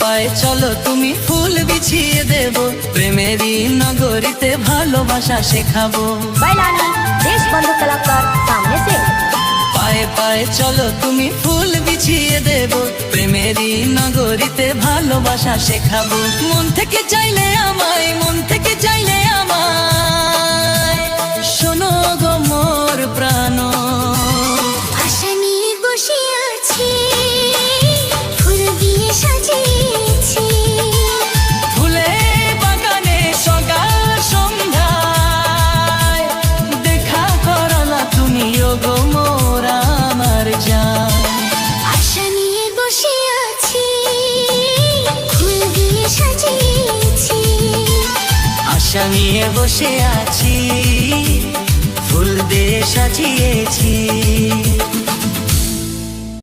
পায়ে চলো তুমি ফুল বিছিয়ে দেব, প্রেমেরই নগরীতে ভালোবাসা শেখাবো। बैलानी देश बंधु कलाकार सामने से। পায়ে পায়ে চলো তুমি ফুল বিছিয়ে দেব, প্রেমেরই নগরীতে ভালোবাসা শেখাবো। মন থেকে চাইলে আমায়, মন থেকে চাইলে আমায়, শোনো গো মোর প্রাণ। আশা নিয়ে বসে আছি, ফুল দিয়ে সাজিয়েছি। ফুলের বাগানে সকাল সন্ধ্যায় দেখা করলা তুমি গো মোর আমার জান। আশা নিয়ে বসে আছি, ফুল দিয়ে সাজিয়েছি। আশা নিয়ে বসে আছি, ফুল দিয়ে সাজিয়েছি।